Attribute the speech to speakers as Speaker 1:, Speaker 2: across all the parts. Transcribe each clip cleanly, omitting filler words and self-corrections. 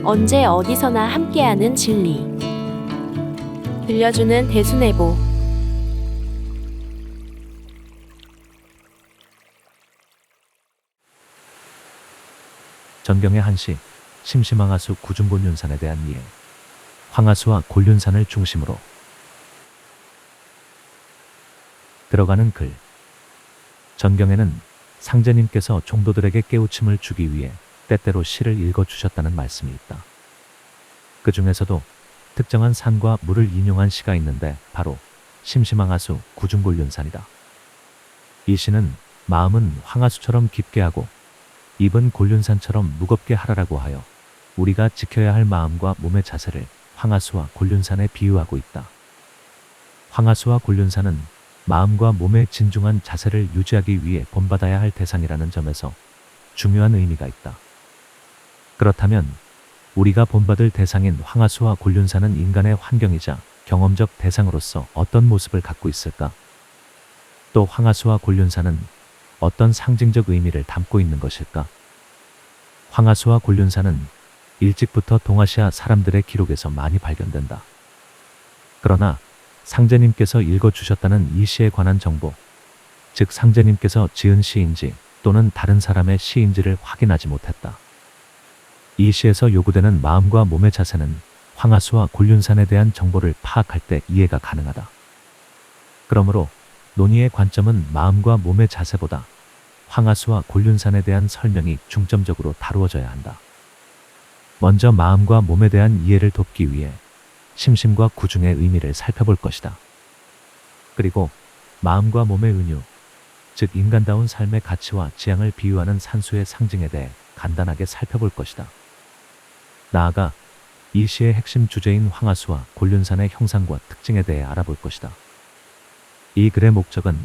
Speaker 1: 언제 어디서나 함께하는 진리. 들려주는 대수내보.
Speaker 2: 전경의 한시, 심심황하수 구중곤륜산에 대한 이해. 황하수와 곤륜산을 중심으로 들어가는 글. 전경에는 상제님께서 종도들에게 깨우침을 주기 위해 때때로 시를 읽어주셨다는 말씀이 있다. 그 중에서도 특정한 산과 물을 인용한 시가 있는데 바로 심심황하수 구중곤륜산이다. 이 시는 마음은 황하수처럼 깊게 하고 입은 곤륜산처럼 무겁게 하라라고 하여 우리가 지켜야 할 마음과 몸의 자세를 황하수와 곤륜산에 비유하고 있다. 황하수와 곤륜산은 마음과 몸의 진중한 자세를 유지하기 위해 본받아야 할 대상이라는 점에서 중요한 의미가 있다. 그렇다면 우리가 본받을 대상인 황하수와 곤륜산은 인간의 환경이자 경험적 대상으로서 어떤 모습을 갖고 있을까? 또 황하수와 곤륜산은 어떤 상징적 의미를 담고 있는 것일까? 황하수와 곤륜산은 일찍부터 동아시아 사람들의 기록에서 많이 발견된다. 그러나 상제님께서 읽어주셨다는 이 시에 관한 정보, 즉 상제님께서 지은 시인지 또는 다른 사람의 시인지를 확인하지 못했다. 이 시에서 요구되는 마음과 몸의 자세는 황하수와 곤륜산에 대한 정보를 파악할 때 이해가 가능하다. 그러므로 논의의 관점은 마음과 몸의 자세보다 황하수와 곤륜산에 대한 설명이 중점적으로 다루어져야 한다. 먼저 마음과 몸에 대한 이해를 돕기 위해 심심과 구중의 의미를 살펴볼 것이다. 그리고 마음과 몸의 은유, 즉 인간다운 삶의 가치와 지향을 비유하는 산수의 상징에 대해 간단하게 살펴볼 것이다. 나아가 이 시의 핵심 주제인 황하수와 곤륜산의 형상과 특징에 대해 알아볼 것이다. 이 글의 목적은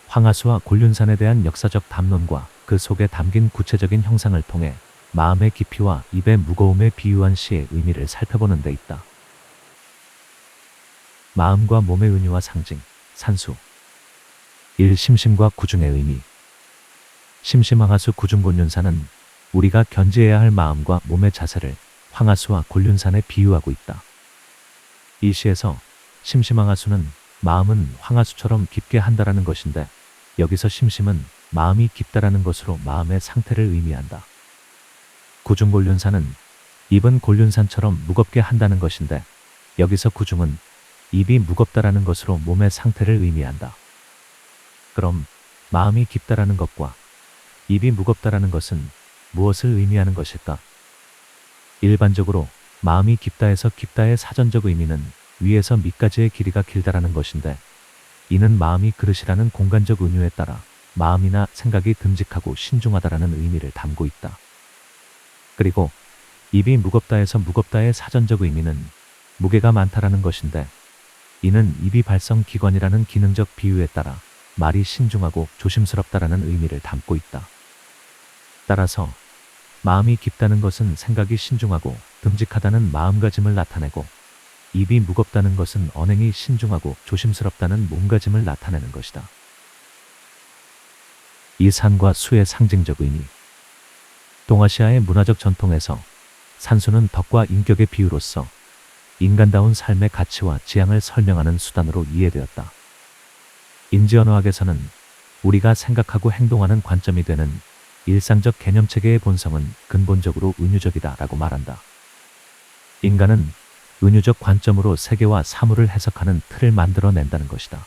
Speaker 2: 황하수와 곤륜산에 대한 역사적 담론과 그 속에 담긴 구체적인 형상을 통해 마음의 깊이와 입의 무거움에 비유한 시의 의미를 살펴보는 데 있다. 마음과 몸의 은유와 상징, 산수. 1. 심심과 구중의 의미. 심심황하수 구중곤륜산은 우리가 견지해야 할 마음과 몸의 자세를 황하수와 곤륜산에 비유하고 있다. 이 시에서 심심황하수는 마음은 황하수처럼 깊게 한다라는 것인데, 여기서 심심은 마음이 깊다라는 것으로 마음의 상태를 의미한다. 구중곤륜산은 입은 곤륜산처럼 무겁게 한다는 것인데, 여기서 구중은 입이 무겁다라는 것으로 몸의 상태를 의미한다. 그럼 마음이 깊다라는 것과 입이 무겁다라는 것은 무엇을 의미하는 것일까? 일반적으로 마음이 깊다에서 깊다의 사전적 의미는 위에서 밑까지의 길이가 길다라는 것인데, 이는 마음이 그릇이라는 공간적 은유에 따라 마음이나 생각이 듬직하고 신중하다라는 의미를 담고 있다. 그리고 입이 무겁다에서 무겁다의 사전적 의미는 무게가 많다라는 것인데, 이는 입이 발성기관이라는 기능적 비유에 따라 말이 신중하고 조심스럽다라는 의미를 담고 있다. 따라서 마음이 깊다는 것은 생각이 신중하고 듬직하다는 마음가짐을 나타내고, 입이 무겁다는 것은 언행이 신중하고 조심스럽다는 몸가짐을 나타내는 것이다. 이 산과 수의 상징적 의미. 동아시아의 문화적 전통에서 산수는 덕과 인격의 비유로서 인간다운 삶의 가치와 지향을 설명하는 수단으로 이해되었다. 인지언어학에서는 우리가 생각하고 행동하는 관점이 되는 일상적 개념체계의 본성은 근본적으로 은유적이다 라고 말한다. 인간은 은유적 관점으로 세계와 사물을 해석하는 틀을 만들어낸다는 것이다.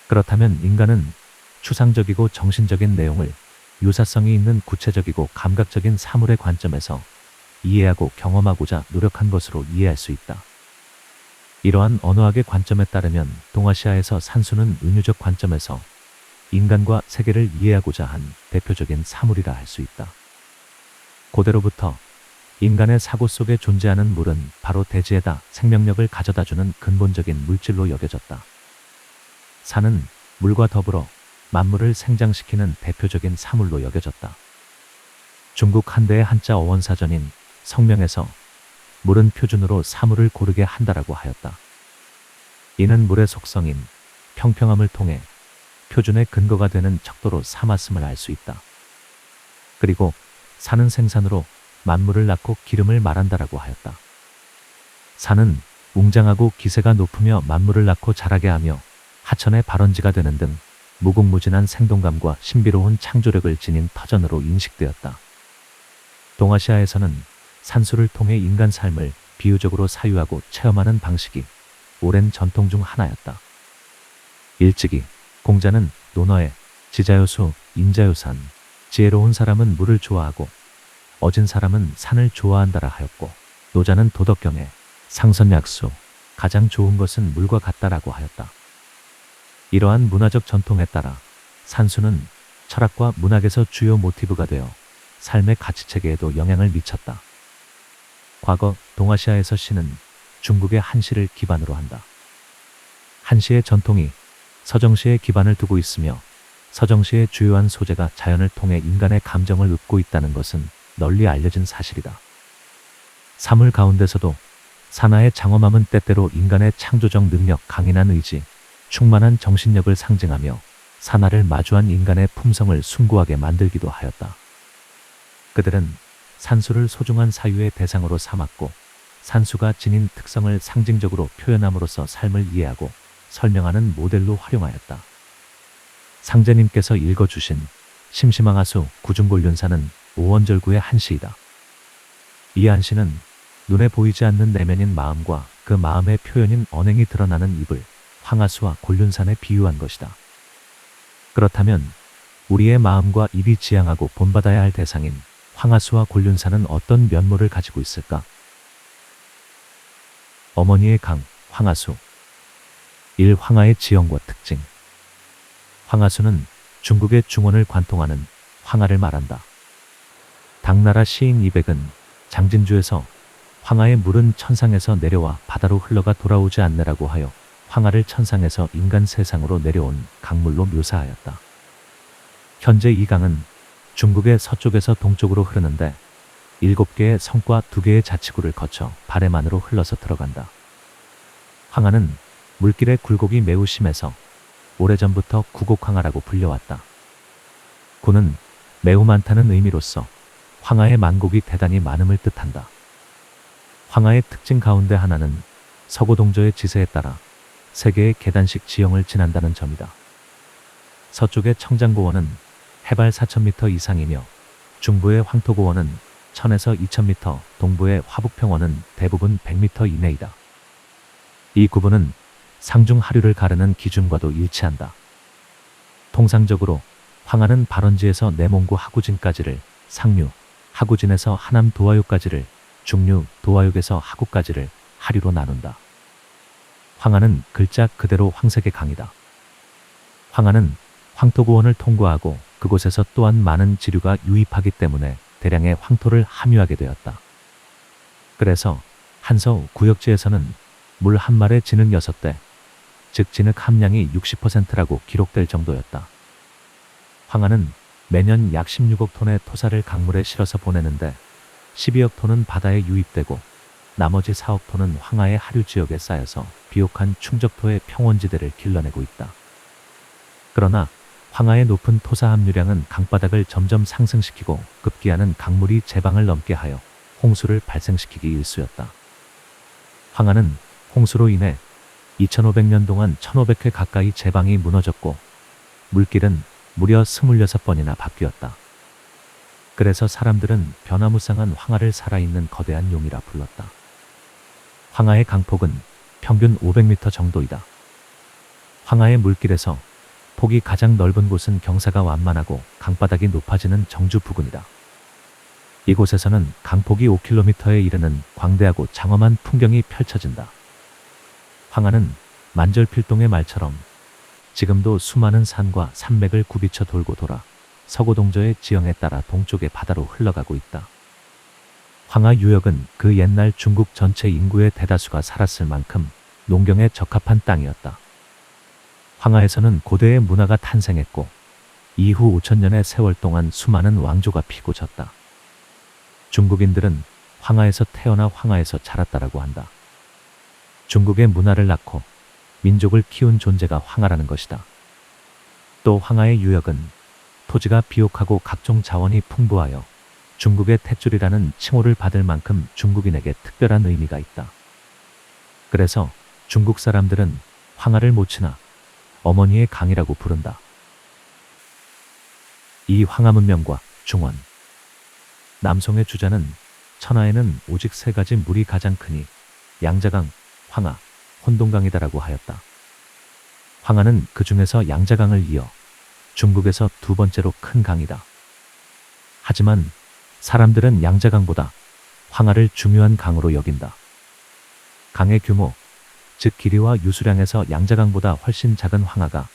Speaker 2: 그렇다면 인간은 추상적이고 정신적인 내용을 유사성이 있는 구체적이고 감각적인 사물의 관점에서 이해하고 경험하고자 노력한 것으로 이해할 수 있다. 이러한 언어학의 관점에 따르면 동아시아에서 산수는 은유적 관점에서 인간과 세계를 이해하고자 한 대표적인 사물이라 할 수 있다. 고대로부터 인간의 사고 속에 존재하는 물은 바로 대지에다 생명력을 가져다주는 근본적인 물질로 여겨졌다. 산은 물과 더불어 만물을 생장시키는 대표적인 사물로 여겨졌다. 중국 한대의 한자 어원사전인 성명에서 물은 표준으로 사물을 고르게 한다라고 하였다. 이는 물의 속성인 평평함을 통해 표준의 근거가 되는 척도로 삼았음을 알 수 있다. 그리고 산은 생산으로 만물을 낳고 기름을 말한다라고 하였다. 산은 웅장하고 기세가 높으며 만물을 낳고 자라게 하며 하천의 발원지가 되는 등 무궁무진한 생동감과 신비로운 창조력을 지닌 터전으로 인식되었다. 동아시아에서는 산수를 통해 인간 삶을 비유적으로 사유하고 체험하는 방식이 오랜 전통 중 하나였다. 일찍이 공자는 논어에 지자요수, 인자요산, 지혜로운 사람은 물을 좋아하고 어진 사람은 산을 좋아한다라 하였고, 노자는 도덕경에 상선약수, 가장 좋은 것은 물과 같다라고 하였다. 이러한 문화적 전통에 따라 산수는 철학과 문학에서 주요 모티브가 되어 삶의 가치체계에도 영향을 미쳤다. 과거 동아시아에서 시는 중국의 한시를 기반으로 한다. 한시의 전통이 서정시에 기반을 두고 있으며 서정시의 주요한 소재가 자연을 통해 인간의 감정을 읊고 있다는 것은 널리 알려진 사실이다. 사물 가운데서도 산하의 장엄함은 때때로 인간의 창조적 능력, 강인한 의지, 충만한 정신력을 상징하며 산하를 마주한 인간의 품성을 숭고하게 만들기도 하였다. 그들은 산수를 소중한 사유의 대상으로 삼았고, 산수가 지닌 특성을 상징적으로 표현함으로써 삶을 이해하고 설명하는 모델로 활용하였다. 상제님께서 읽어주신 심심항하수 구중곤륜사는 오원절구의 한시이다. 이 한시는 눈에 보이지 않는 내면인 마음과 그 마음의 표현인 언행이 드러나는 입을 황하수와 곤륜산에 비유한 것이다. 그렇다면 우리의 마음과 입이 지향하고 본받아야 할 대상인 황하수와 곤륜산은 어떤 면모를 가지고 있을까? 어머니의 강, 황하수. 1. 황하의 지형과 특징. 황하수는 중국의 중원을 관통하는 황하를 말한다. 당나라 시인 이백은 장진주에서 황하의 물은 천상에서 내려와 바다로 흘러가 돌아오지 않느라고 하여 황하를 천상에서 인간 세상으로 내려온 강물로 묘사하였다. 현재 이 강은 중국의 서쪽에서 동쪽으로 흐르는데 7개의 성과 2개의 자치구를 거쳐 발해만으로 흘러서 들어간다. 황하는 물길의 굴곡이 매우 심해서 오래전부터 구곡황하라고 불려왔다. 구는 매우 많다는 의미로서 황하의 만곡이 대단히 많음을 뜻한다. 황하의 특징 가운데 하나는 서고동저의 지세에 따라 3개의 계단식 지형을 지난다는 점이다. 서쪽의 청장고원은 해발 4,000m 이상이며 중부의 황토고원은 1,000에서 2,000m, 동부의 화북평원은 대부분 100m 이내이다. 이 구분은 상중 하류를 가르는 기준과도 일치한다. 통상적으로 황하는 발원지에서 내몽구 하구진까지를, 상류, 하구진에서 하남 도화육까지를, 중류, 도화육에서 하구까지를 하류로 나눈다. 황하는 글자 그대로 황색의 강이다. 황하는 황토고원을 통과하고 그곳에서 또한 많은 지류가 유입하기 때문에 대량의 황토를 함유하게 되었다. 그래서 한서 구역지에서는 물 한 말에 진흙 6대, 즉 진흙 함량이 60%라고 기록될 정도였다. 황하는 매년 약 16억 톤의 토사를 강물에 실어서 보내는데 12억 톤은 바다에 유입되고 나머지 4억 톤은 황하의 하류 지역에 쌓여서 비옥한 충적토의 평원지대를 길러내고 있다. 그러나 황하의 높은 토사 함유량은 강바닥을 점점 상승시키고 급기야는 강물이 제방을 넘게 하여 홍수를 발생시키기 일쑤였다. 황하는 홍수로 인해 2500년 동안 1500회 가까이 제방이 무너졌고 물길은 무려 26번이나 바뀌었다. 그래서 사람들은 변화무쌍한 황하를 살아있는 거대한 용이라 불렀다. 황하의 강폭은 평균 500m 정도이다. 황하의 물길에서 폭이 가장 넓은 곳은 경사가 완만하고 강바닥이 높아지는 정주 부근이다. 이곳에서는 강폭이 5km에 이르는 광대하고 장엄한 풍경이 펼쳐진다. 황하는 만절필동의 말처럼 지금도 수많은 산과 산맥을 굽이쳐 돌고 돌아 서고동저의 지형에 따라 동쪽의 바다로 흘러가고 있다. 황하 유역은 그 옛날 중국 전체 인구의 대다수가 살았을 만큼 농경에 적합한 땅이었다. 황하에서는 고대의 문화가 탄생했고 이후 5000년의 세월 동안 수많은 왕조가 피고 졌다. 중국인들은 황하에서 태어나 황하에서 자랐다라고 한다. 중국의 문화를 낳고 민족을 키운 존재가 황하라는 것이다. 또 황하의 유역은 토지가 비옥하고 각종 자원이 풍부하여 중국의 탯줄이라는 칭호를 받을 만큼 중국인에게 특별한 의미가 있다. 그래서 중국 사람들은 황하를 모치나 어머니의 강이라고 부른다. 이 황하 문명과 중원. 남송의 주자는 천하에는 오직 세 가지 물이 가장 크니 양자강, 황하, 혼동강이다라고 하였다. 황하는 그 중에서 양자강을 이어 중국에서 두 번째로 큰 강이다. 하지만 사람들은 양자강보다 황하를 중요한 강으로 여긴다. 강의 규모, 즉 길이와 유수량에서 양자강보다 훨씬 작은 황하가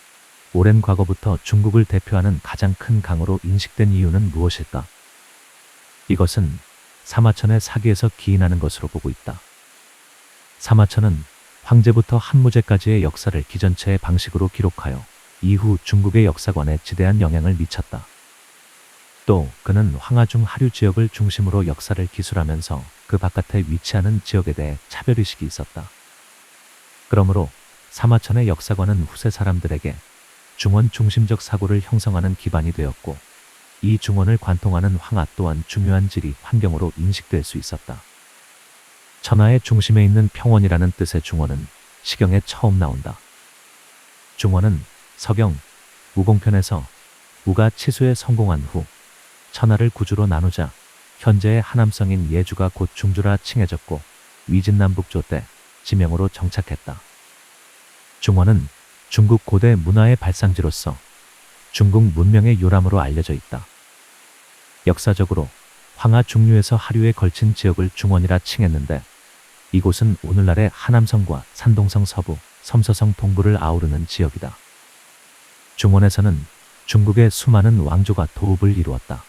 Speaker 2: 오랜 과거부터 중국을 대표하는 가장 큰 강으로 인식된 이유는 무엇일까? 이것은 사마천의 사기에서 기인하는 것으로 보고 있다. 사마천은 황제부터 한무제까지의 역사를 기전체의 방식으로 기록하여 이후 중국의 역사관에 지대한 영향을 미쳤다. 또 그는 황하 중 하류 지역을 중심으로 역사를 기술하면서 그 바깥에 위치하는 지역에 대해 차별의식이 있었다. 그러므로 사마천의 역사관은 후세 사람들에게 중원 중심적 사고를 형성하는 기반이 되었고, 이 중원을 관통하는 황하 또한 중요한 지리, 환경으로 인식될 수 있었다. 천하의 중심에 있는 평원이라는 뜻의 중원은 시경에 처음 나온다. 중원은 서경, 우공편에서 우가 치수에 성공한 후 천하를 구주로 나누자 현재의 하남성인 예주가 곧 중주라 칭해졌고 위진남북조 때 지명으로 정착했다. 중원은 중국 고대 문화의 발상지로서 중국 문명의 요람으로 알려져 있다. 역사적으로 황하 중류에서 하류에 걸친 지역을 중원이라 칭했는데, 이곳은 오늘날의 하남성과 산동성 서부, 섬서성 동부를 아우르는 지역이다. 중원에서는 중국의 수많은 왕조가 도읍을 이루었다.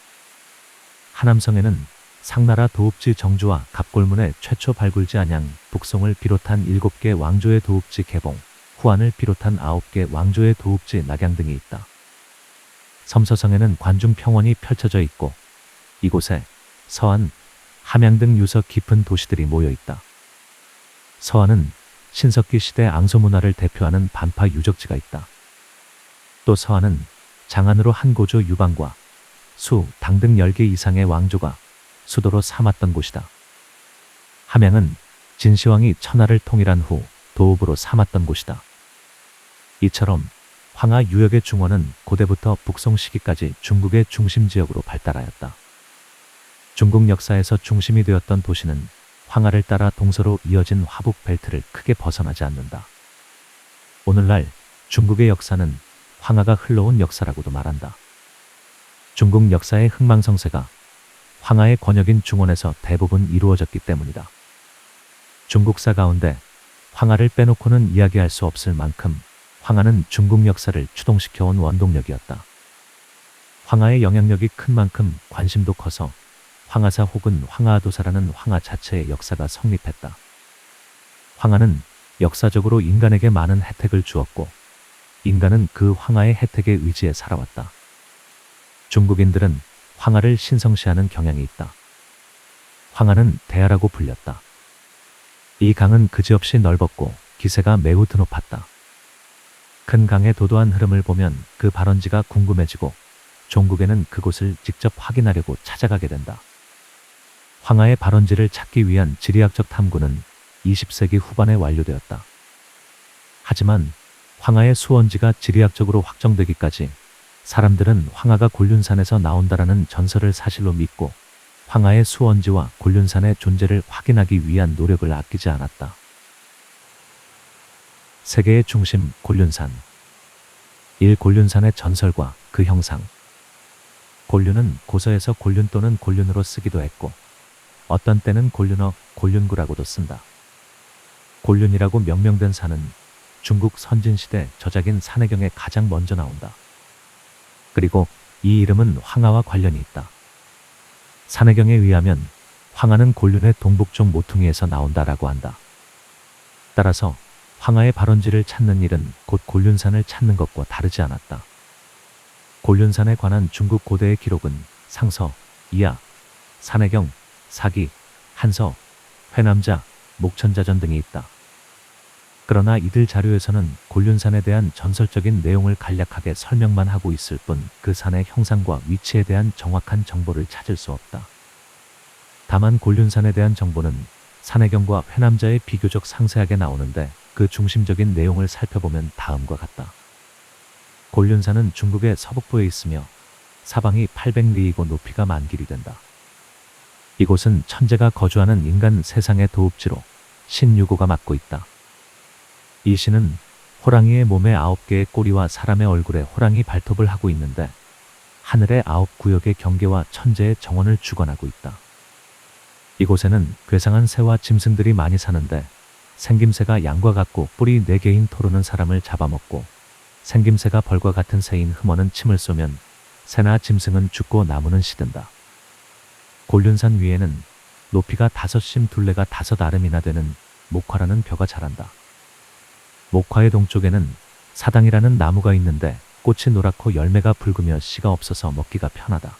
Speaker 2: 하남성에는 상나라 도읍지 정주와 갑골문의 최초 발굴지 안양, 북송을 비롯한 7개 왕조의 도읍지 개봉, 후안을 비롯한 9개 왕조의 도읍지 낙양 등이 있다. 섬서성에는 관중 평원이 펼쳐져 있고, 이곳에 서안, 함양 등 유서 깊은 도시들이 모여 있다. 서안은 신석기 시대 앙소 문화를 대표하는 반파 유적지가 있다. 또 서안은 장안으로 한 고조 유방과 수, 당 등 10개 이상의 왕조가 수도로 삼았던 곳이다. 함양은 진시황이 천하를 통일한 후 도읍으로 삼았던 곳이다. 이처럼 황하 유역의 중원은 고대부터 북송 시기까지 중국의 중심 지역으로 발달하였다. 중국 역사에서 중심이 되었던 도시는 황하를 따라 동서로 이어진 화북 벨트를 크게 벗어나지 않는다. 오늘날 중국의 역사는 황하가 흘러온 역사라고도 말한다. 중국 역사의 흥망성쇠가 황하의 권역인 중원에서 대부분 이루어졌기 때문이다. 중국사 가운데 황하를 빼놓고는 이야기할 수 없을 만큼 황하는 중국 역사를 추동시켜온 원동력이었다. 황하의 영향력이 큰 만큼 관심도 커서 황하사 혹은 황하도사라는 황하 자체의 역사가 성립했다. 황하는 역사적으로 인간에게 많은 혜택을 주었고, 인간은 그 황하의 혜택에 의지해 살아왔다. 중국인들은 황하를 신성시하는 경향이 있다. 황하는 대하라고 불렸다. 이 강은 그지없이 넓었고 기세가 매우 드높았다. 큰 강의 도도한 흐름을 보면 그 발원지가 궁금해지고 종국에는 그곳을 직접 확인하려고 찾아가게 된다. 황하의 발원지를 찾기 위한 지리학적 탐구는 20세기 후반에 완료되었다. 하지만 황하의 수원지가 지리학적으로 확정되기까지 사람들은 황하가 곤륜산에서 나온다라는 전설을 사실로 믿고 황하의 수원지와 곤륜산의 존재를 확인하기 위한 노력을 아끼지 않았다. 세계의 중심 곤륜산. 1. 곤륜산의 전설과 그 형상. 곤륜은 고서에서 곤륜 또는 곤륜으로 쓰기도 했고, 어떤 때는 곤륜어, 곤륜구라고도 쓴다. 곤륜이라고 명명된 산은 중국 선진시대 저작인 산해경에 가장 먼저 나온다. 그리고 이 이름은 황하와 관련이 있다. 산해경에 의하면 황하는 곤륜의 동북쪽 모퉁이에서 나온다라고 한다. 따라서 황하의 발원지를 찾는 일은 곧 곤륜산을 찾는 것과 다르지 않았다. 곤륜산에 관한 중국 고대의 기록은 상서, 이하, 산해경, 사기, 한서, 회남자, 목천자전 등이 있다. 그러나 이들 자료에서는 곤륜산에 대한 전설적인 내용을 간략하게 설명만 하고 있을 뿐 그 산의 형상과 위치에 대한 정확한 정보를 찾을 수 없다. 다만 곤륜산에 대한 정보는 산해경과 회남자에 비교적 상세하게 나오는데 그 중심적인 내용을 살펴보면 다음과 같다. 곤륜산은 중국의 서북부에 있으며 사방이 800리이고 높이가 10,000길이 된다. 이곳은 천재가 거주하는 인간 세상의 도읍지로 신유고가 맡고 있다. 이 신은 호랑이의 몸에 9개의 꼬리와 사람의 얼굴에 호랑이 발톱을 하고 있는데 하늘의 9구역의 경계와 천재의 정원을 주관하고 있다. 이곳에는 괴상한 새와 짐승들이 많이 사는데 생김새가 양과 같고 뿔이 4개인 토르는 사람을 잡아먹고 생김새가 벌과 같은 새인 흠어는 침을 쏘면 새나 짐승은 죽고 나무는 시든다. 곤륜산 위에는 높이가 5심 둘레가 5아름이나 되는 목화라는 벼가 자란다. 목화의 동쪽에는 사당이라는 나무가 있는데 꽃이 노랗고 열매가 붉으며 씨가 없어서 먹기가 편하다.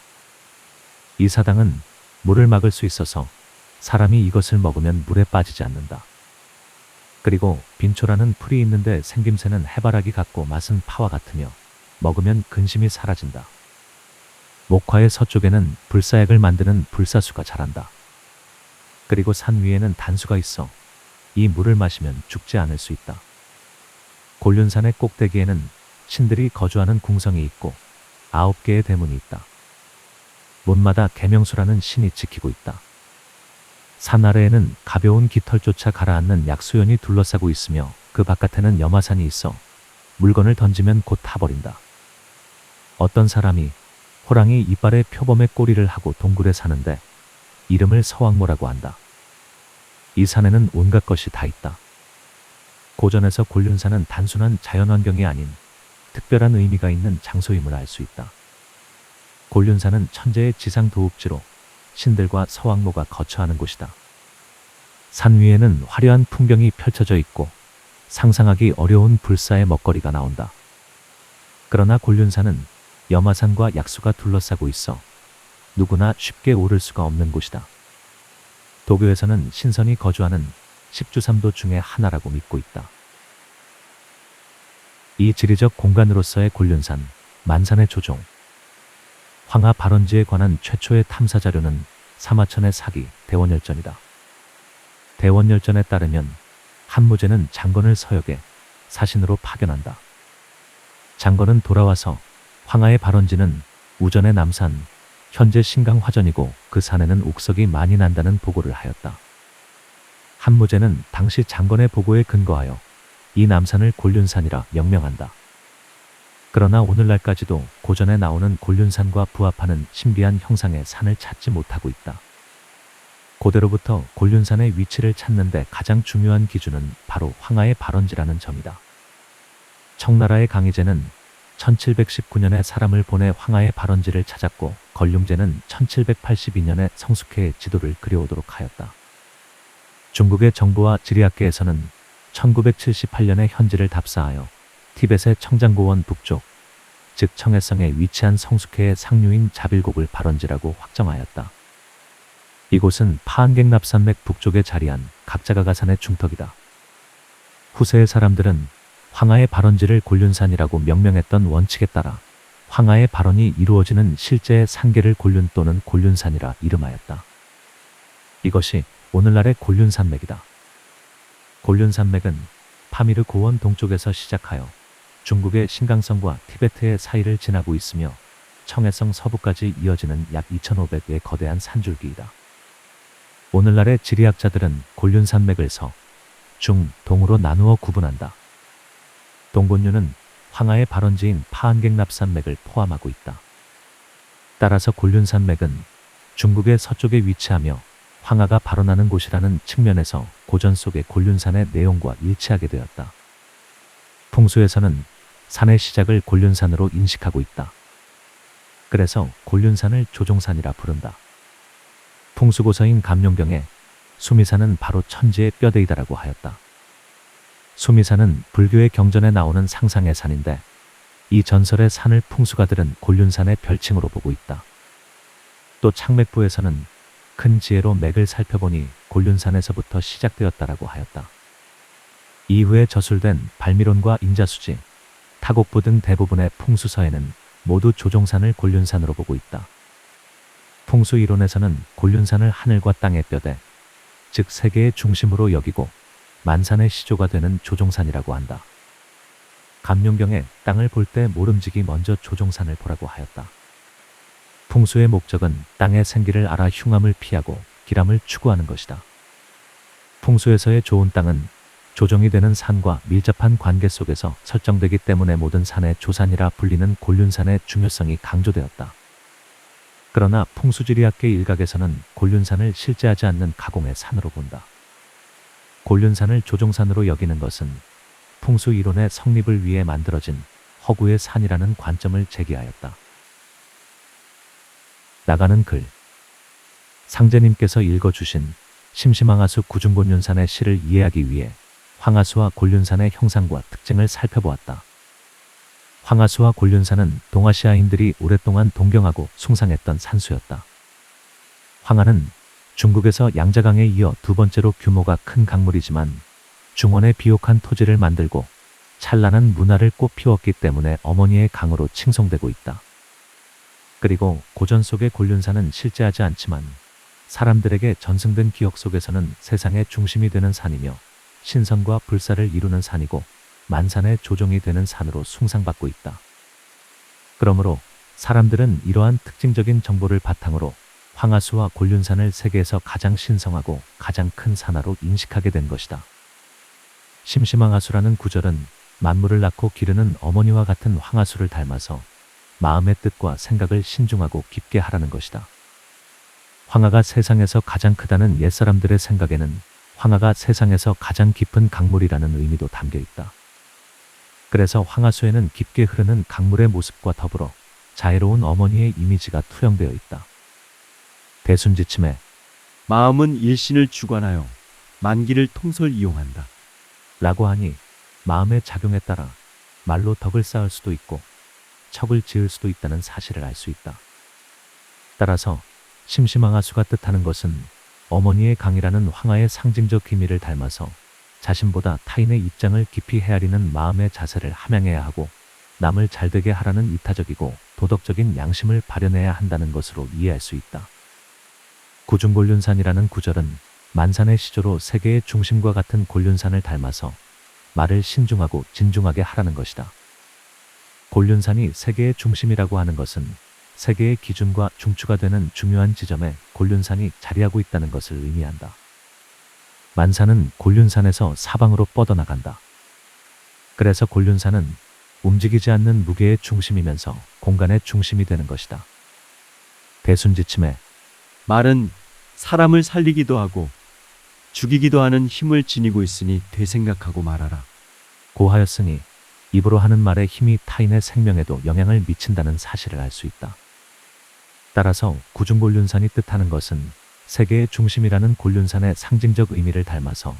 Speaker 2: 이 사당은 물을 막을 수 있어서 사람이 이것을 먹으면 물에 빠지지 않는다. 그리고 빈초라는 풀이 있는데 생김새는 해바라기 같고 맛은 파와 같으며 먹으면 근심이 사라진다. 목화의 서쪽에는 불사약을 만드는 불사수가 자란다. 그리고 산 위에는 단수가 있어 이 물을 마시면 죽지 않을 수 있다. 곤륜산의 꼭대기에는 신들이 거주하는 궁성이 있고 9개의 대문이 있다. 문마다 계명수라는 신이 지키고 있다. 산 아래에는 가벼운 깃털조차 가라앉는 약수연이 둘러싸고 있으며 그 바깥에는 염화산이 있어 물건을 던지면 곧 타버린다. 어떤 사람이 호랑이 이빨에 표범의 꼬리를 하고 동굴에 사는데 이름을 서왕모라고 한다. 이 산에는 온갖 것이 다 있다. 고전에서 곤륜산은 단순한 자연환경이 아닌 특별한 의미가 있는 장소임을 알 수 있다. 곤륜산은 천재의 지상 도읍지로 신들과 서왕모가 거처하는 곳이다. 산 위에는 화려한 풍경이 펼쳐져 있고 상상하기 어려운 불사의 먹거리가 나온다. 그러나 곤륜산은 염화산과 약수가 둘러싸고 있어 누구나 쉽게 오를 수가 없는 곳이다. 도교에서는 신선이 거주하는 10주삼도 중에 하나라고 믿고 있다. 이 지리적 공간으로서의 곤륜산, 만산의 조종. 황하 발원지에 관한 최초의 탐사 자료는 사마천의 사기 대원열전이다. 대원열전에 따르면 한무제는 장건을 서역에 사신으로 파견한다. 장건은 돌아와서 황하의 발원지는 우전의 남산, 현재 신강화전이고 그 산에는 옥석이 많이 난다는 보고를 하였다. 한무제는 당시 장건의 보고에 근거하여 이 남산을 곤륜산이라 명명한다. 그러나 오늘날까지도 고전에 나오는 곤륜산과 부합하는 신비한 형상의 산을 찾지 못하고 있다. 고대로부터 곤륜산의 위치를 찾는데 가장 중요한 기준은 바로 황하의 발원지라는 점이다. 청나라의 강희제는 1719년에 사람을 보내 황하의 발원지를 찾았고 걸륭제는 1782년에 성숙회의 지도를 그려오도록 하였다. 중국의 정부와 지리학계에서는 1978년에 현지를 답사하여 티벳의 청장고원 북쪽, 즉 청해성에 위치한 성숙회의 상류인 자빌곡을 발원지라고 확정하였다. 이곳은 파한객납산맥 북쪽에 자리한 각자가가산의 중턱이다. 후세의 사람들은 황하의 발원지를 곤륜산이라고 명명했던 원칙에 따라 황하의 발원이 이루어지는 실제의 산계를 곤륜 또는 곤륜산이라 이름하였다. 이것이 오늘날의 곤륜산맥이다. 곤륜산맥은 파미르 고원 동쪽에서 시작하여 중국의 신강성과 티베트의 사이를 지나고 있으며 청해성 서부까지 이어지는 약 2,500의 거대한 산줄기이다. 오늘날의 지리학자들은 곤륜산맥을 서, 중, 동으로 나누어 구분한다. 동곤류는 황하의 발원지인 파한객납산맥을 포함하고 있다. 따라서 곤륜산맥은 중국의 서쪽에 위치하며 황하가 발원하는 곳이라는 측면에서 고전 속의 곤륜산의 내용과 일치하게 되었다. 풍수에서는 산의 시작을 곤륜산으로 인식하고 있다. 그래서 곤륜산을 조종산이라 부른다. 풍수고서인 감룡경에 수미산은 바로 천지의 뼈대이다라고 하였다. 수미산은 불교의 경전에 나오는 상상의 산인데 이 전설의 산을 풍수가들은 곤륜산의 별칭으로 보고 있다. 또 창맥부에서는 큰 지혜로 맥을 살펴보니 곤륜산에서부터 시작되었다라고 하였다. 이후에 저술된 발미론과 인자수지, 타곡부 등 대부분의 풍수서에는 모두 조종산을 곤륜산으로 보고 있다. 풍수 이론에서는 곤륜산을 하늘과 땅의 뼈대, 즉 세계의 중심으로 여기고 만산의 시조가 되는 조종산이라고 한다. 감룡경에 땅을 볼 때 모름지기 먼저 조종산을 보라고 하였다. 풍수의 목적은 땅의 생기를 알아 흉암을 피하고 기람을 추구하는 것이다. 풍수에서의 좋은 땅은 조종이 되는 산과 밀접한 관계 속에서 설정되기 때문에 모든 산의 조산이라 불리는 곤륜산의 중요성이 강조되었다. 그러나 풍수지리학계 일각에서는 곤륜산을 실제하지 않는 가공의 산으로 본다. 곤륜산을 조종산으로 여기는 것은 풍수 이론의 성립을 위해 만들어진 허구의 산이라는 관점을 제기하였다. 나가는 글. 상제님께서 읽어주신 심심항하수 구중곤륜산의 시를 이해하기 위해 황하수와 곤륜산의 형상과 특징을 살펴보았다. 황하수와 곤륜산은 동아시아인들이 오랫동안 동경하고 숭상했던 산수였다. 황하는 중국에서 양자강에 이어 두 번째로 규모가 큰 강물이지만 중원의 비옥한 토지를 만들고 찬란한 문화를 꽃피웠기 때문에 어머니의 강으로 칭송되고 있다. 그리고 고전 속의 곤륜산은 실제하지 않지만 사람들에게 전승된 기억 속에서는 세상의 중심이 되는 산이며 신선과 불사를 이루는 산이고 만산의 조종이 되는 산으로 숭상받고 있다. 그러므로 사람들은 이러한 특징적인 정보를 바탕으로 황하수와 곤륜산을 세계에서 가장 신성하고 가장 큰 산하로 인식하게 된 것이다. 심심항하수라는 구절은 만물을 낳고 기르는 어머니와 같은 황하수를 닮아서 마음의 뜻과 생각을 신중하고 깊게 하라는 것이다. 황하가 세상에서 가장 크다는 옛사람들의 생각에는 황하가 세상에서 가장 깊은 강물이라는 의미도 담겨 있다. 그래서 황하수에는 깊게 흐르는 강물의 모습과 더불어 자애로운 어머니의 이미지가 투영되어 있다. 대순지침에
Speaker 3: 마음은 일신을 주관하여 만기를 통솔 이용한다.
Speaker 2: 라고 하니 마음의 작용에 따라 말로 덕을 쌓을 수도 있고 척을 지을 수도 있다는 사실을 알 수 있다. 따라서 심심항하수가 뜻하는 것은 어머니의 강이라는 황하의 상징적 의미를 닮아서 자신보다 타인의 입장을 깊이 헤아리는 마음의 자세를 함양해야 하고 남을 잘되게 하라는 이타적이고 도덕적인 양심을 발현해야 한다는 것으로 이해할 수 있다. 구중곤륜산이라는 구절은 만산의 시조로 세계의 중심과 같은 곤륜산을 닮아서 말을 신중하고 진중하게 하라는 것이다. 곤륜산이 세계의 중심이라고 하는 것은 세계의 기준과 중추가 되는 중요한 지점에 곤륜산이 자리하고 있다는 것을 의미한다. 만산은 곤륜산에서 사방으로 뻗어나간다. 그래서 곤륜산은 움직이지 않는 무게의 중심이면서 공간의 중심이 되는 것이다. 대순지침에
Speaker 3: 말은 사람을 살리기도 하고 죽이기도 하는 힘을 지니고 있으니 되생각하고 말하라.
Speaker 2: 고하였으니 입으로 하는 말의 힘이 타인의 생명에도 영향을 미친다는 사실을 알 수 있다. 따라서 구중곤륜산이 뜻하는 것은 세계의 중심이라는 곤륜산의 상징적 의미를 닮아서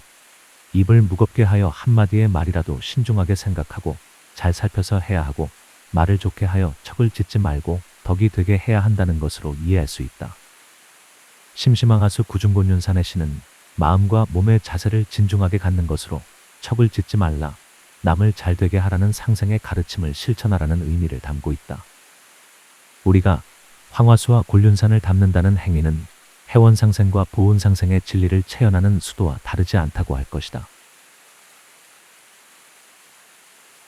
Speaker 2: 입을 무겁게 하여 한마디의 말이라도 신중하게 생각하고 잘 살펴서 해야 하고 말을 좋게 하여 척을 짓지 말고 덕이 되게 해야 한다는 것으로 이해할 수 있다. 심심항하수 구중곤륜산의 시는 마음과 몸의 자세를 진중하게 갖는 것으로 척을 짓지 말라, 남을 잘되게 하라는 상생의 가르침을 실천하라는 의미를 담고 있다. 우리가 황하수와 곤륜산을 담는다는 행위는 해원상생과 보온상생의 진리를 체현하는 수도와 다르지 않다고 할 것이다.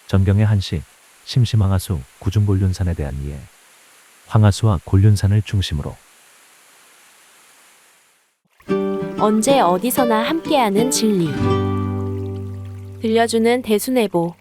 Speaker 2: 전경의 한시 심심항하수 구중곤륜산에 대한 이해. 황하수와 곤륜산을 중심으로
Speaker 1: 언제 어디서나 함께하는 진리. 들려주는 대순애보.